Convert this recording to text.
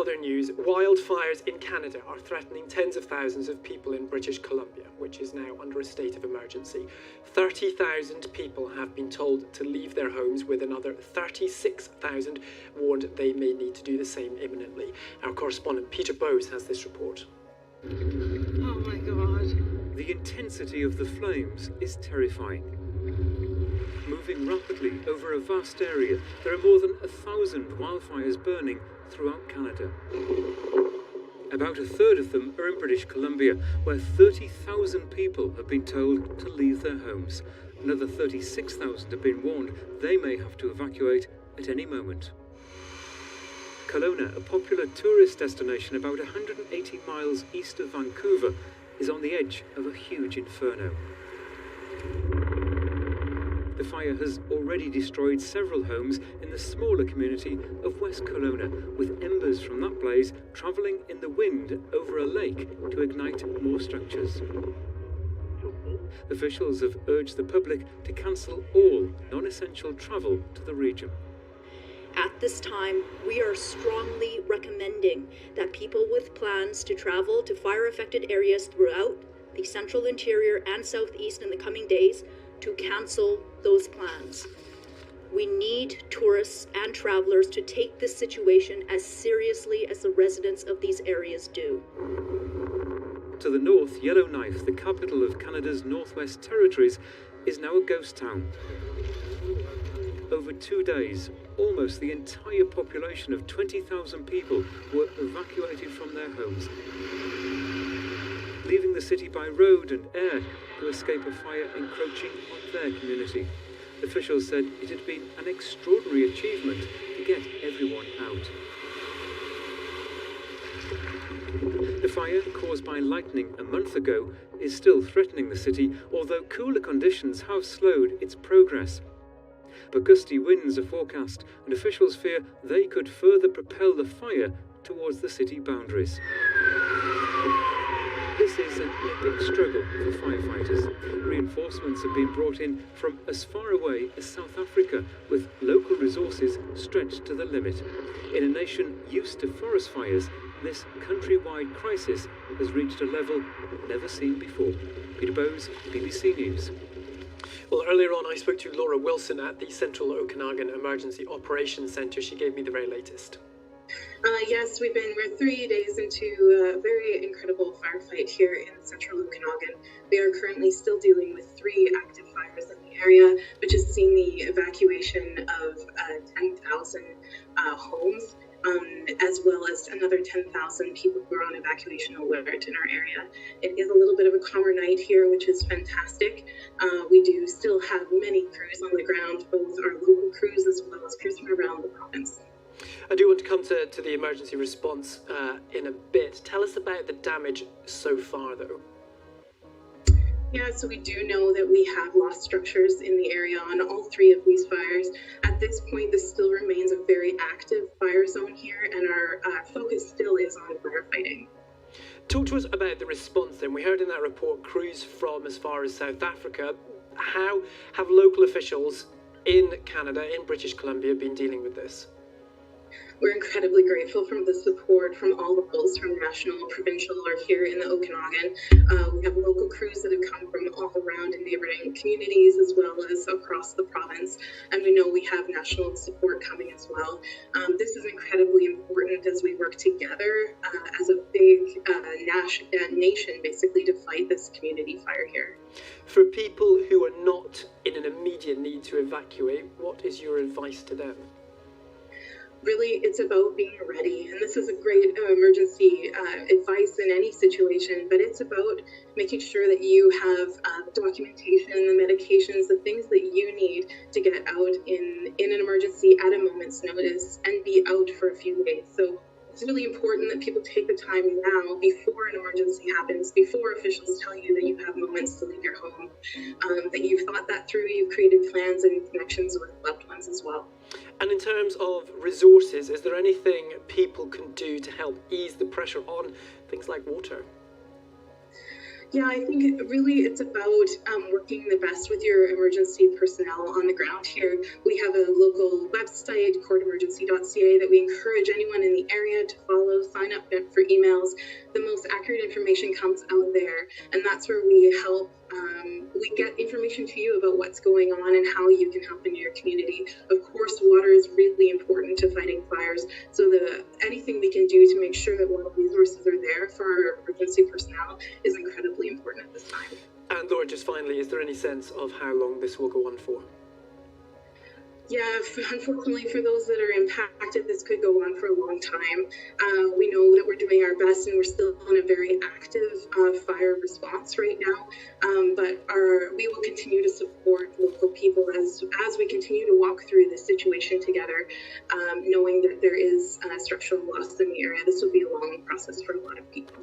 other news, wildfires in Canada are threatening tens of thousands of people in British Columbia, which is now under a state of emergency. 30,000 people have been told to leave their homes, with another 36,000 warned they may need to do the same imminently. Our correspondent Peter Bowes has this report. Oh my God. The intensity of the flames is terrifying. Moving rapidly over a vast area, there are more than 1,000 wildfires burning throughout Canada. About a third of them are in British Columbia, where 30,000 people have been told to leave their homes. Another 36,000 have been warned they may have to evacuate at any moment. Kelowna, a popular tourist destination about 180 miles east of Vancouver, is on the edge of a huge inferno. The fire has already destroyed several homes in the smaller community of West Kelowna, with embers from that blaze travelling in the wind over a lake to ignite more structures. Officials have urged the public to cancel all non-essential travel to the region. At this time, we are strongly recommending that people with plans to travel to fire-affected areas throughout the central interior and southeast in the coming days to cancel those plans. We need tourists and travelers to take this situation as seriously as the residents of these areas do. To the north, Yellowknife, the capital of Canada's Northwest Territories, is now a ghost town. Over 2 days, almost the entire population of 20,000 people were evacuated from their homes, leaving the city by road and air to escape a fire encroaching on their community. Officials said it had been an extraordinary achievement to get everyone out. The fire, caused by lightning a month ago, is still threatening the city, although cooler conditions have slowed its progress. But gusty winds are forecast, and officials fear they could further propel the fire towards the city boundaries. This is an epic struggle for firefighters. Reinforcements have been brought in from as far away as South Africa, with local resources stretched to the limit. In a nation used to forest fires, this countrywide crisis has reached a level never seen before. Peter Bowes, BBC News. Well, earlier on I spoke to Laura Wilson at the Central Okanagan Emergency Operations Centre. She gave me the very latest. Yes, we're 3 days into a very incredible firefight here in Central Okanagan. We are currently still dealing with 3 active fires in the area, which has seen the evacuation of 10,000 homes, as well as another 10,000 people who are on evacuation alert in our area. It is a little bit of a calmer night here, which is fantastic. We do still have many crews on the ground, both our local crews as well as crews from around the province. I do want to come to the emergency response in a bit. Tell us about the damage so far, though. Yeah, so we do know that we have lost structures in the area on all 3 of these fires. At this point, this still remains a very active fire zone here, and our focus still is on firefighting. Talk to us about the response then. We heard in that report crews from as far as South Africa. How have local officials in Canada, in British Columbia, been dealing with this? We're incredibly grateful for the support from all levels, from national, provincial, or here in the Okanagan. We have local crews that have come from all around in neighboring communities as well as across the province, and we know we have national support coming as well. This is incredibly important as we work together as a big nation, basically, to fight this community fire here. For people who are not in an immediate need to evacuate, what is your advice to them? Really, it's about being ready, and this is a great emergency advice in any situation, but it's about making sure that you have documentation, the medications, the things that you need to get out in an emergency at a moment's notice and be out for a few days. So it's really important that people take the time now, before an emergency happens, before officials tell you that you have moments to leave your home, that you've thought that through, you've created plans and connections with loved ones as well. And in terms of resources, is there anything people can do to help ease the pressure on things like water? Yeah, I think really it's about working the best with your emergency personnel on the ground here. We have a local website, courtemergency.ca, that we encourage anyone in the area to follow, sign up for emails. The most accurate information comes out there, and that's where we help. We get information to you about what's going on and how you can help in your community. Of course, water is really important to fighting fires, so anything we can do to make sure that water resources are there for our emergency personnel is incredibly important at this time. And Laura, just finally, is there any sense of how long this will go on for? Yeah, unfortunately for those that are impacted, this could go on for a long time. We know that we're doing our best and we're still in a very active fire response right now, but we will continue to support local people as we continue to walk through this situation together, knowing that there is structural loss in the area. This will be a long process for a lot of people.